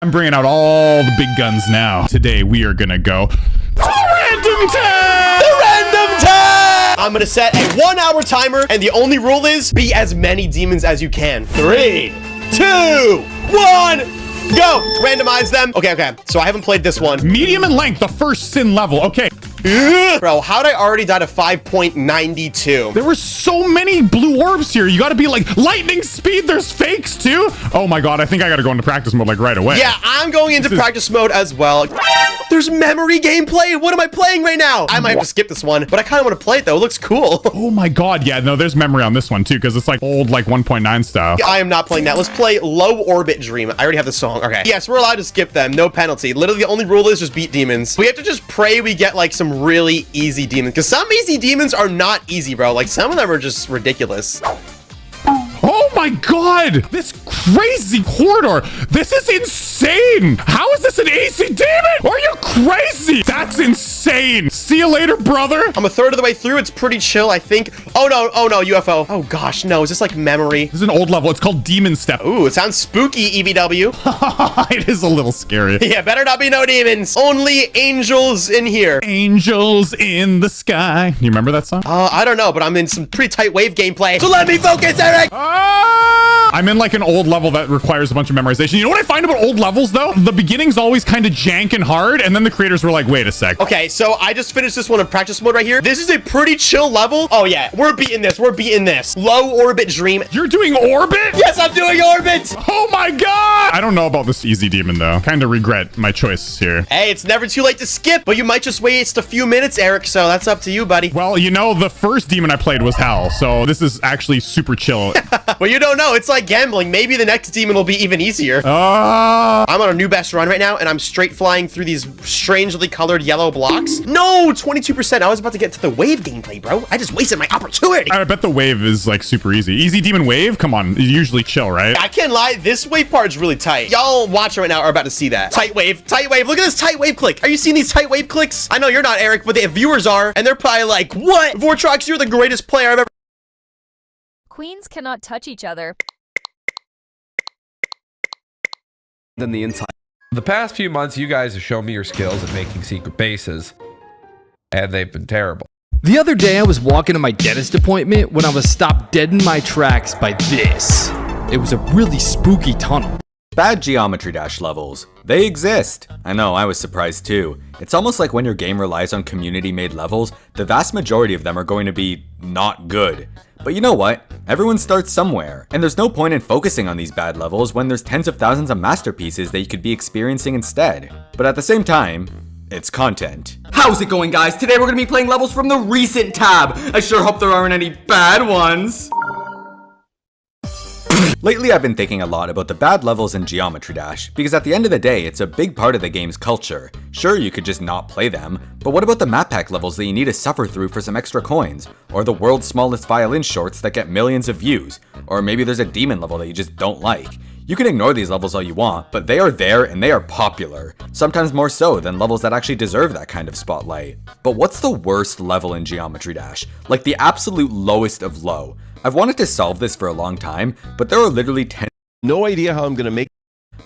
I'm bringing out all the big guns now. Today we are gonna go to Random Tag! The Random Tag! I'm gonna set a 1-hour timer, and the only rule is be as many demons as you can. 3, 2, 1, go! Randomize them. Okay. So I haven't played this one. Medium in length, the first sin level. Okay. Bro, how'd I already die to 5.92? There were so many blue orbs here. You gotta be like lightning speed. There's fakes too. Oh my god, I think I gotta go into practice mode like right away. Yeah, I'm going into practice mode as well. There's memory gameplay. What am I playing right now? I might have to skip this one, but I kind of want to play it though. It looks cool. Oh my god, yeah, no, there's memory on this one too, because it's like old like 1.9 style. I am not playing that. Let's play Low Orbit Dream. I already have the song. Okay. Yes, we're allowed to skip them. No penalty. Literally, the only rule is just beat demons. We have to just pray we get like some really easy demons, because some easy demons are not easy, bro. Like some of them are just ridiculous. Oh my god! This crazy corridor! This is insane! How is this an AC demon? Are you crazy? That's insane! See you later, brother! I'm a third of the way through. It's pretty chill, I think. Oh no, UFO. Oh gosh, no. Is this like memory? This is an old level. It's called Demon Step. Ooh, it sounds spooky, EVW. It is a little scary. Yeah, better not be no demons. Only angels in here. Angels in the sky. You remember that song? I don't know, but I'm in some pretty tight wave gameplay. So let me focus, Eric! Oh! I'm in like an old level that requires a bunch of memorization. You know what I find about old levels though? The beginning's always kind of jank and hard, and then the creators were like, wait a sec. Okay, so I just finished this one in practice mode right here. This is a pretty chill level. Oh yeah, we're beating this. We're beating this. Low orbit dream. You're doing orbit? Yes, I'm doing orbit. Oh my god! I don't know about this easy demon though. Kind of regret my choice here. Hey, it's never too late to skip, but you might just waste a few minutes, Eric, so that's up to you, buddy. Well, you know, the first demon I played was hell, so this is actually super chill. Well, you don't know. It's like gambling. Maybe the next demon will be even easier. I'm on a new best run right now, and I'm straight flying through these strangely colored yellow blocks. No, 22%. I was about to get to the wave gameplay, bro. I just wasted my opportunity. I bet the wave is like super easy. Easy demon wave? Come on, usually chill, right? I can't lie. This wave part is really tight. Y'all watching right now are about to see that. Tight wave. Tight wave. Look at this tight wave click. Are you seeing these tight wave clicks? I know you're not, Eric, but the viewers are, and they're probably like, what? Vortrox, you're the greatest player I've ever... Queens cannot touch each other. Than the inside. The past few months, you guys have shown me your skills at making secret bases, and they've been terrible. The other day, I was walking to my dentist appointment when I was stopped dead in my tracks by this. It was a really spooky tunnel. Bad Geometry Dash levels. They exist. I know, I was surprised too. It's almost like when your game relies on community-made levels, the vast majority of them are going to be not good. But you know what? Everyone starts somewhere, and there's no point in focusing on these bad levels when there's tens of thousands of masterpieces that you could be experiencing instead. But at the same time, it's content. How's it going, guys? Today we're gonna be playing levels from the recent tab. I sure hope there aren't any bad ones. Lately, I've been thinking a lot about the bad levels in Geometry Dash, because at the end of the day, it's a big part of the game's culture. Sure, you could just not play them, but what about the map pack levels that you need to suffer through for some extra coins? Or the world's smallest violin shorts that get millions of views? Or maybe there's a demon level that you just don't like. You can ignore these levels all you want, but they are there and they are popular. Sometimes more so than levels that actually deserve that kind of spotlight. But what's the worst level in Geometry Dash? Like the absolute lowest of low. I've wanted to solve this for a long time, but there are literally No idea how I'm gonna make.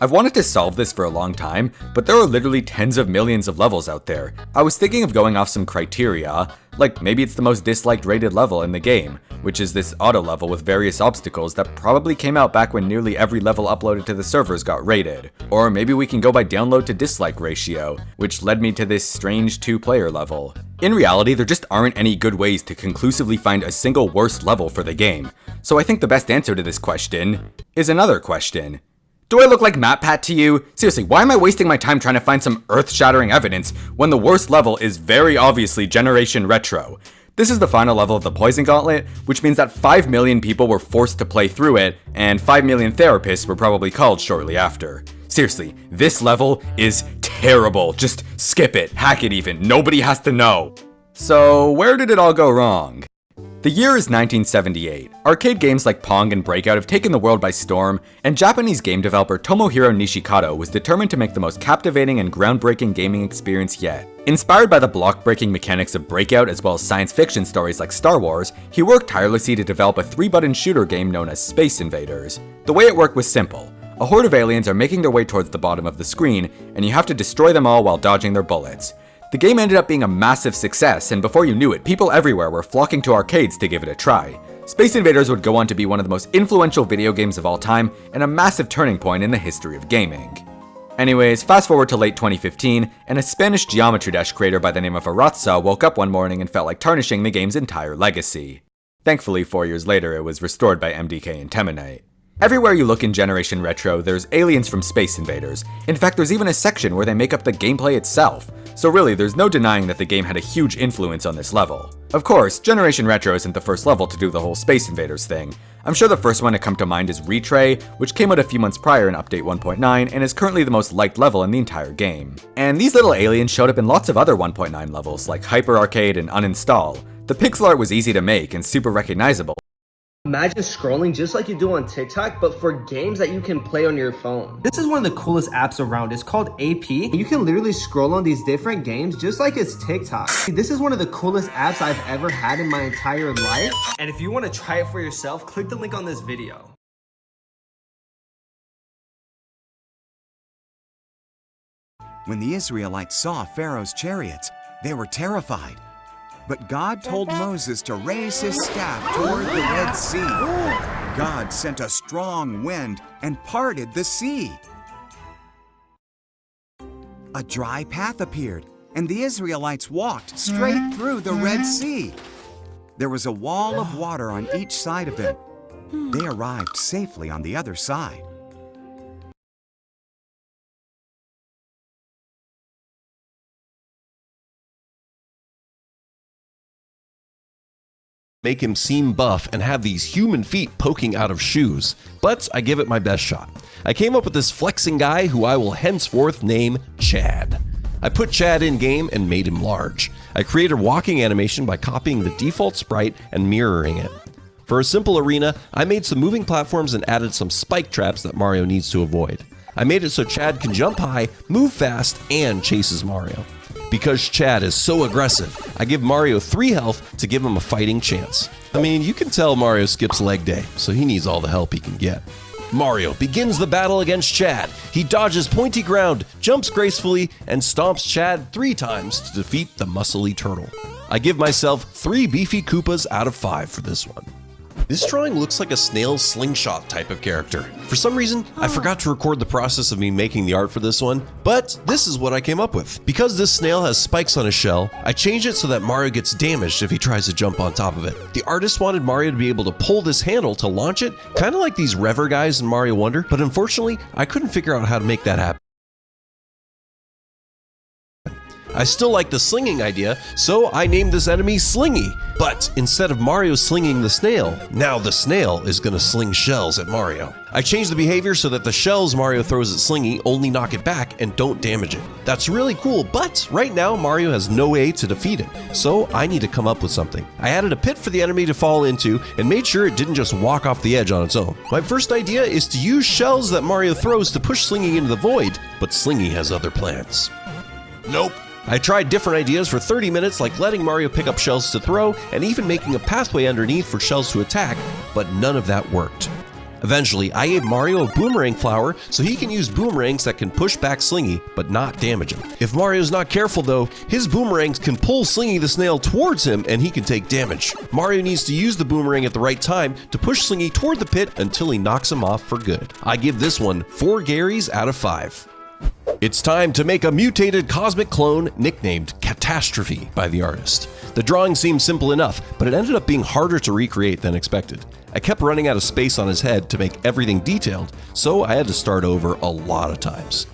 I've wanted to solve this for a long time, but there are literally tens of millions of levels out there. I was thinking of going off some criteria, like maybe it's the most disliked rated level in the game, which is this auto level with various obstacles that probably came out back when nearly every level uploaded to the servers got rated. Or maybe we can go by download to dislike ratio, which led me to this strange 2-player level. In reality, there just aren't any good ways to conclusively find a single worst level for the game, so I think the best answer to this question is another question. Do I look like MatPat to you? Seriously, why am I wasting my time trying to find some earth-shattering evidence when the worst level is very obviously Generation Retro? This is the final level of the Poison Gauntlet, which means that 5 million people were forced to play through it, and 5 million therapists were probably called shortly after. Seriously, this level is terrible. Just skip it, hack it even, nobody has to know. So, where did it all go wrong? The year is 1978. Arcade games like Pong and Breakout have taken the world by storm, and Japanese game developer Tomohiro Nishikado was determined to make the most captivating and groundbreaking gaming experience yet. Inspired by the block-breaking mechanics of Breakout as well as science fiction stories like Star Wars, he worked tirelessly to develop a 3-button shooter game known as Space Invaders. The way it worked was simple. A horde of aliens are making their way towards the bottom of the screen, and you have to destroy them all while dodging their bullets. The game ended up being a massive success, and before you knew it, people everywhere were flocking to arcades to give it a try. Space Invaders would go on to be one of the most influential video games of all time, and a massive turning point in the history of gaming. Anyways, fast forward to late 2015, and a Spanish Geometry Dash creator by the name of Aratza woke up one morning and felt like tarnishing the game's entire legacy. Thankfully, 4 years later, it was restored by MDK and Teminite. Everywhere you look in Generation Retro, there's aliens from Space Invaders. In fact, there's even a section where they make up the gameplay itself. So really, there's no denying that the game had a huge influence on this level. Of course, Generation Retro isn't the first level to do the whole Space Invaders thing. I'm sure the first one to come to mind is Retray, which came out a few months prior in Update 1.9 and is currently the most liked level in the entire game. And these little aliens showed up in lots of other 1.9 levels, like Hyper Arcade and Uninstall. The pixel art was easy to make and super recognizable. Imagine scrolling just like you do on TikTok, but for games that you can play on your phone. This is one of the coolest apps around. It's called AP. You can literally scroll on these different games just like it's TikTok. This is one of the coolest apps I've ever had in my entire life. And if you want to try it for yourself, click the link on this video. When the Israelites saw Pharaoh's chariots, they were terrified. But God told Moses to raise his staff toward the Red Sea. God sent a strong wind and parted the sea. A dry path appeared, and the Israelites walked straight through the Red Sea. There was a wall of water on each side of them. They arrived safely on the other side. Make him seem buff and have these human feet poking out of shoes, but I give it my best shot. I came up with this flexing guy who I will henceforth name Chad. I put Chad in game and made him large. I created a walking animation by copying the default sprite and mirroring it. For a simple arena, I made some moving platforms and added some spike traps that Mario needs to avoid. I made it so Chad can jump high, move fast, and chases Mario. Because Chad is so aggressive, I give Mario 3 health to give him a fighting chance. I mean, you can tell Mario skips leg day, so he needs all the help he can get. Mario begins the battle against Chad. He dodges pointy ground, jumps gracefully, and stomps Chad 3 times to defeat the muscly turtle. I give myself 3 beefy Koopas out of 5 for this one. This drawing looks like a snail slingshot type of character. For some reason, I forgot to record the process of me making the art for this one, but this is what I came up with. Because this snail has spikes on his shell, I changed it so that Mario gets damaged if he tries to jump on top of it. The artist wanted Mario to be able to pull this handle to launch it, kind of like these Rever guys in Mario Wonder, but unfortunately, I couldn't figure out how to make that happen. I still like the slinging idea, so I named this enemy Slingy. But instead of Mario slinging the snail, now the snail is gonna sling shells at Mario. I changed the behavior so that the shells Mario throws at Slingy only knock it back and don't damage it. That's really cool, but right now Mario has no way to defeat it, so I need to come up with something. I added a pit for the enemy to fall into and made sure it didn't just walk off the edge on its own. My first idea is to use shells that Mario throws to push Slingy into the void, but Slingy has other plans. Nope. I tried different ideas for 30 minutes, like letting Mario pick up shells to throw and even making a pathway underneath for shells to attack, but none of that worked. Eventually, I gave Mario a boomerang flower so he can use boomerangs that can push back Slingy but not damage him. If Mario's not careful though, his boomerangs can pull Slingy the snail towards him and he can take damage. Mario needs to use the boomerang at the right time to push Slingy toward the pit until he knocks him off for good. I give this one 4 Garys out of 5. It's time to make a mutated cosmic clone nicknamed Catastrophe by the artist. The drawing seemed simple enough, but it ended up being harder to recreate than expected. I kept running out of space on his head to make everything detailed, so I had to start over a lot of times.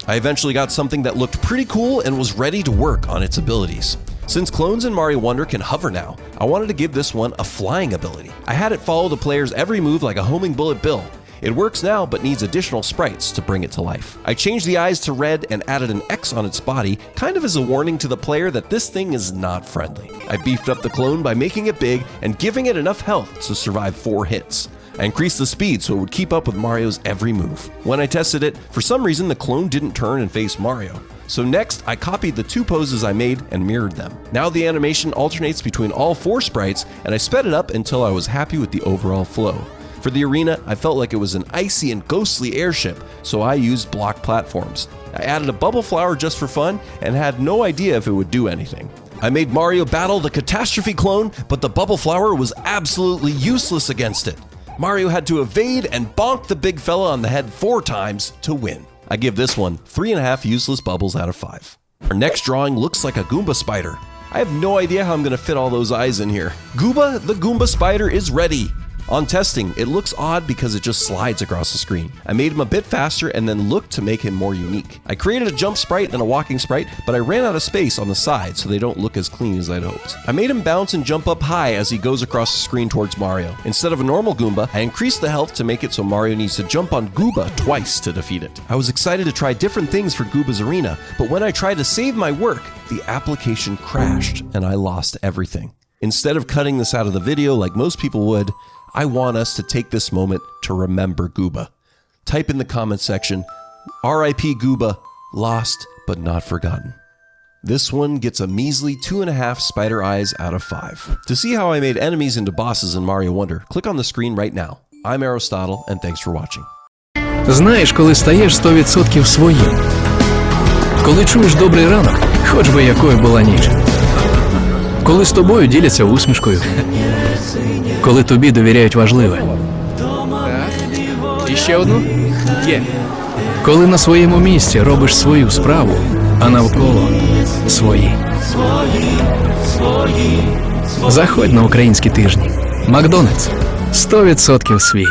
I eventually got something that looked pretty cool and was ready to work on its abilities. Since clones in Mario Wonder can hover now, I wanted to give this one a flying ability. I had it follow the player's every move like a homing bullet bill. It works now, but needs additional sprites to bring it to life. I changed the eyes to red and added an X on its body, kind of as a warning to the player that this thing is not friendly. I beefed up the clone by making it big and giving it enough health to survive 4 hits. I increased the speed so it would keep up with Mario's every move. When I tested it, for some reason the clone didn't turn and face Mario. So next, I copied the 2 poses I made and mirrored them. Now the animation alternates between all 4 sprites, and I sped it up until I was happy with the overall flow. For the arena, I felt like it was an icy and ghostly airship, so I used block platforms. I added a bubble flower just for fun and had no idea if it would do anything. I made Mario battle the Catastrophe clone, but the bubble flower was absolutely useless against it. Mario had to evade and bonk the big fella on the head 4 times to win. I give this one 3.5 useless bubbles out of 5. Our next drawing looks like a Goomba spider. I have no idea how I'm gonna fit all those eyes in here. Gooba, the Goomba spider, is ready. On testing, it looks odd because it just slides across the screen. I made him a bit faster and then looked to make him more unique. I created a jump sprite and a walking sprite, but I ran out of space on the side so they don't look as clean as I'd hoped. I made him bounce and jump up high as he goes across the screen towards Mario. Instead of a normal Goomba, I increased the health to make it so Mario needs to jump on Gooba twice to defeat it. I was excited to try different things for Gooba's arena, but when I tried to save my work, the application crashed and I lost everything. Instead of cutting this out of the video like most people would, I want us to take this moment to remember Gooba. Type in the comments section, RIP Gooba, lost but not forgotten. This one gets a measly 2.5 spider eyes out of 5. To see how I made enemies into bosses in Mario Wonder, click on the screen right now. I'm Aristotle, and thanks for watching. Знаєш, коли стаєш 100% своїм. Коли чуєш добрий ранок, хоч би якою була ніч. Коли з тобою діляться усмішкою. Коли тобі довіряють важливе. Іще одну? Є. Коли на своєму місці робиш свою справу, а навколо свої. Заходь на українські тижні. Макдональдс. 100% свій.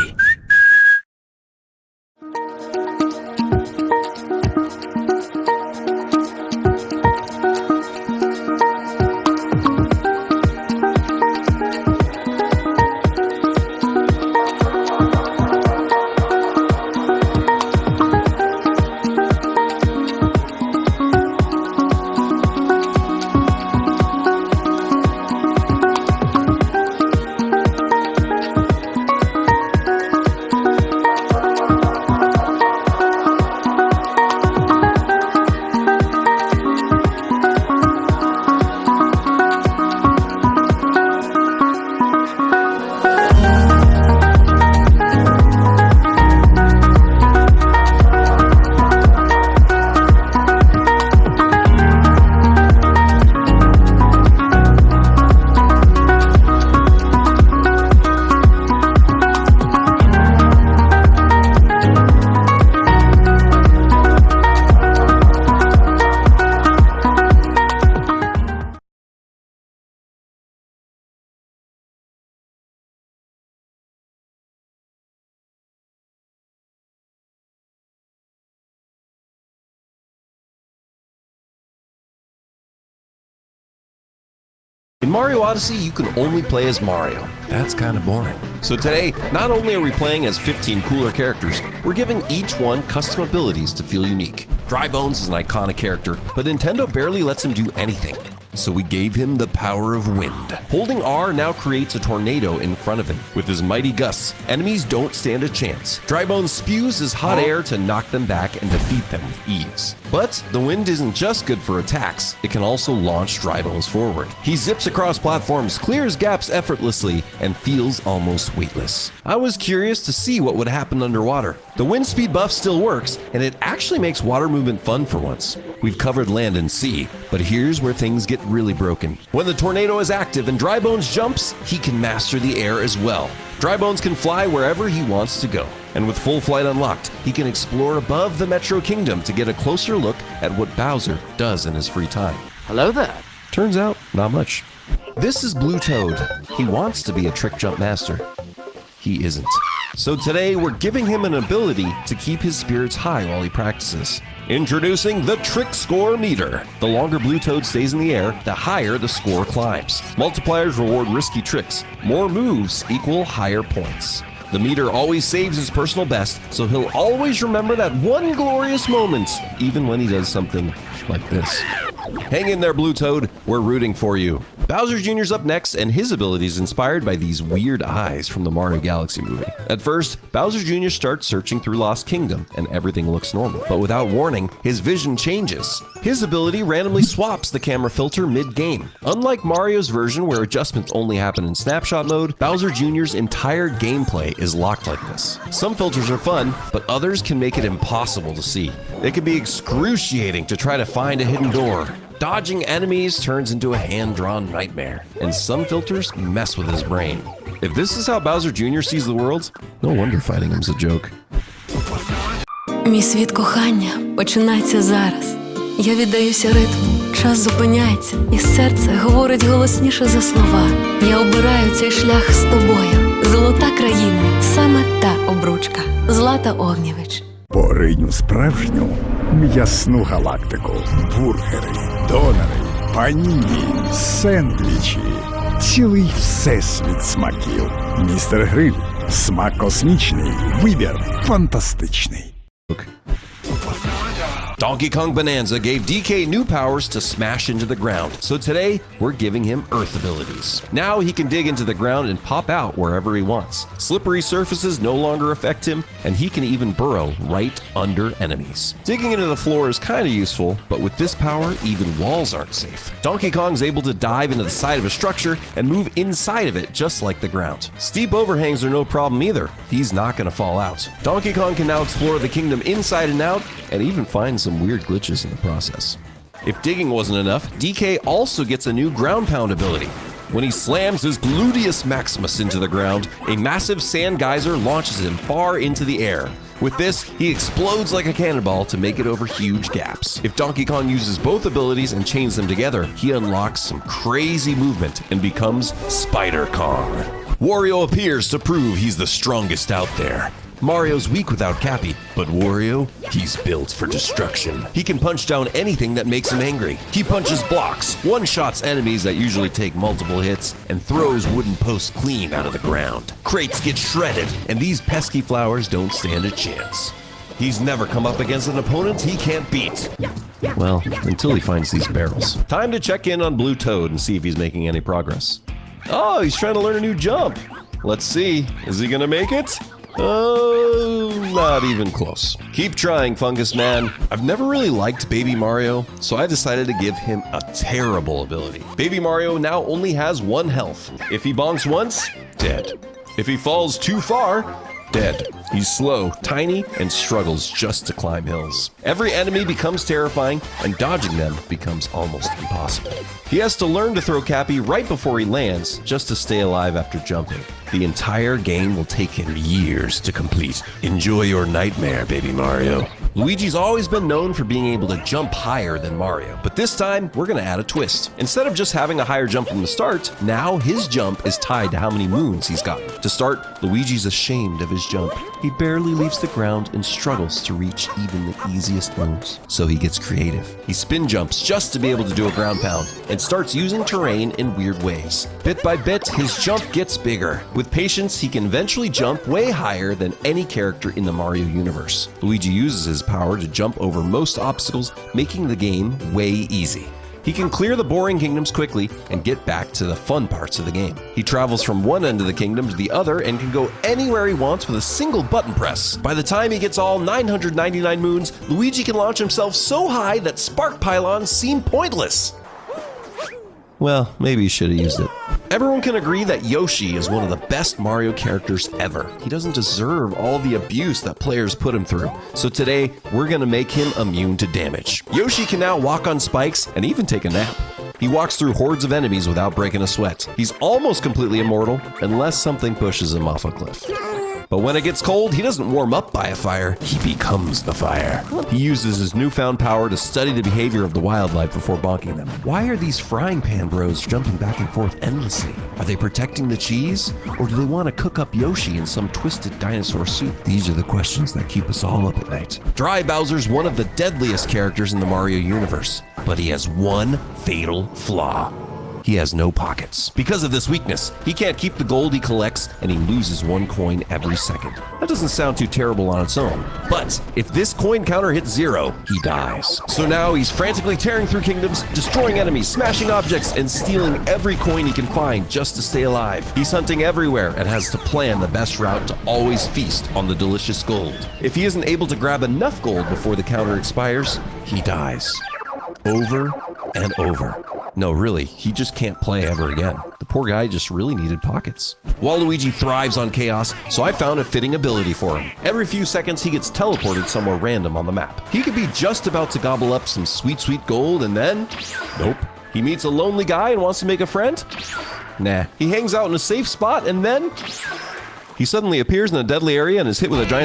In Mario Odyssey, you can only play as Mario. That's kind of boring. So today, not only are we playing as 15 cooler characters, we're giving each one custom abilities to feel unique. Dry Bones is an iconic character, but Nintendo barely lets him do anything. So we gave him the power of wind. Holding R now creates a tornado in front of him. With his mighty gusts, enemies don't stand a chance. Dry Bones spews his hot air to knock them back and defeat them with ease. But the wind isn't just good for attacks, it can also launch Dry Bones forward. He zips across platforms, clears gaps effortlessly, and feels almost weightless. I was curious to see what would happen underwater. The wind speed buff still works, and it actually makes water movement fun for once. We've covered land and sea, but here's where things get really broken. When the tornado is active and Dry Bones jumps, he can master the air as well. Dry Bones can fly wherever he wants to go. And with full flight unlocked, he can explore above the Metro Kingdom to get a closer look at what Bowser does in his free time. Hello there. Turns out, not much. This is Blue Toad. He wants to be a trick jump master. He isn't. So today, we're giving him an ability to keep his spirits high while he practices. Introducing the Trick Score Meter. The longer Blue Toad stays in the air, the higher the score climbs. Multipliers reward risky tricks. More moves equal higher points. The meter always saves his personal best, so he'll always remember that one glorious moment, even when he does something like this. Hang in there, Blue Toad. We're rooting for you. Bowser Jr.'s up next, and his ability is inspired by these weird eyes from the Mario Galaxy movie. At first, Bowser Jr. starts searching through Lost Kingdom, and everything looks normal. But without warning, his vision changes. His ability randomly swaps the camera filter mid-game. Unlike Mario's version, where adjustments only happen in snapshot mode, Bowser Jr.'s entire gameplay is locked like this. Some filters are fun, but others can make it impossible to see. It can be excruciating to try to find a hidden door. Dodging enemies turns into a hand-drawn nightmare, and some filters mess with his brain. If this is how Bowser Jr. sees the world, no wonder fighting him's a joke. Мій світ кохання починається зараз. Я віддаюся ритму, час зупиняється, і серце говорить голосніше за слова. Я обираю цей шлях з тобою. Золота країна, саме та обручка. Злата Огнєвич. Поринь справжню м'ясну галактику. Бургери, донори, паніні, сендвічі. Цілий всесвіт смаків. Містер Гриль. Смак космічний. Вибір фантастичний. Donkey Kong Bonanza gave DK new powers to smash into the ground, so today we're giving him Earth abilities. Now he can dig into the ground and pop out wherever he wants. Slippery surfaces no longer affect him, and he can even burrow right under enemies. Digging into the floor is kind of useful, but with this power, even walls aren't safe. Donkey Kong's able to dive into the side of a structure and move inside of it just like the ground. Steep overhangs are no problem either. He's not going to fall out. Donkey Kong can now explore the kingdom inside and out, and even find some weird glitches in the process. If digging wasn't enough, DK also gets a new ground pound ability. When he slams his gluteus maximus into the ground, a massive sand geyser launches him far into the air. With this, he explodes like a cannonball to make it over huge gaps. If Donkey Kong uses both abilities and chains them together, he unlocks some crazy movement and becomes Spider Kong. Wario appears to prove he's the strongest out there. Mario's weak without Cappy, but Wario, he's built for destruction. He can punch down anything that makes him angry. He punches blocks, one-shots enemies that usually take multiple hits, and throws wooden posts clean out of the ground. Crates get shredded, and these pesky flowers don't stand a chance. He's never come up against an opponent he can't beat. Well, until he finds these barrels. Time to check in on Blue Toad and see if he's making any progress. Oh, he's trying to learn a new jump. Let's see, is he gonna make it? Oh, not even close. Keep trying, Fungus Man. I've never really liked Baby Mario, so I decided to give him a terrible ability. Baby Mario now only has 1 health. If he bonks once, dead. If he falls too far, dead. He's slow, tiny, and struggles just to climb hills. Every enemy becomes terrifying, and dodging them becomes almost impossible. He has to learn to throw Cappy right before he lands, just to stay alive after jumping. The entire game will take him years to complete. Enjoy your nightmare, Baby Mario. Luigi's always been known for being able to jump higher than Mario, but this time, we're gonna add a twist. Instead of just having a higher jump from the start, now his jump is tied to how many moons he's gotten. To start, Luigi's ashamed of his jump. He barely leaves the ground and struggles to reach even the easiest moves. So he gets creative. He spin jumps just to be able to do a ground pound, and starts using terrain in weird ways. Bit by bit, his jump gets bigger. With patience, he can eventually jump way higher than any character in the Mario universe. Luigi uses his power to jump over most obstacles, making the game way easy. He can clear the boring kingdoms quickly and get back to the fun parts of the game. He travels from one end of the kingdom to the other and can go anywhere he wants with a single button press. By the time he gets all 999 moons, Luigi can launch himself so high that spark pylons seem pointless. Well, maybe he should have used it. Everyone can agree that Yoshi is one of the best Mario characters ever. He doesn't deserve all the abuse that players put him through. So today, we're gonna make him immune to damage. Yoshi can now walk on spikes and even take a nap. He walks through hordes of enemies without breaking a sweat. He's almost completely immortal, unless something pushes him off a cliff. But when it gets cold, he doesn't warm up by a fire, he becomes the fire. He uses his newfound power to study the behavior of the wildlife before bonking them. Why are these frying pan bros jumping back and forth endlessly? Are they protecting the cheese? Or do they want to cook up Yoshi in some twisted dinosaur soup? These are the questions that keep us all up at night. Dry Bowser's one of the deadliest characters in the Mario universe, but he has one fatal flaw. He has no pockets. Because of this weakness, he can't keep the gold he collects, and he loses 1 coin every second. That doesn't sound too terrible on its own, but if this coin counter hits 0, he dies. So now he's frantically tearing through kingdoms, destroying enemies, smashing objects, and stealing every coin he can find just to stay alive. He's hunting everywhere and has to plan the best route to always feast on the delicious gold. If he isn't able to grab enough gold before the counter expires, he dies. Over and over. No, really, he just can't play ever again. The poor guy just really needed pockets. Waluigi thrives on chaos, so I found a fitting ability for him. Every few seconds, he gets teleported somewhere random on the map. He could be just about to gobble up some sweet, sweet gold, and then... nope. He meets a lonely guy and wants to make a friend? Nah. He hangs out in a safe spot, and then... he suddenly appears in a deadly area and is hit with a giant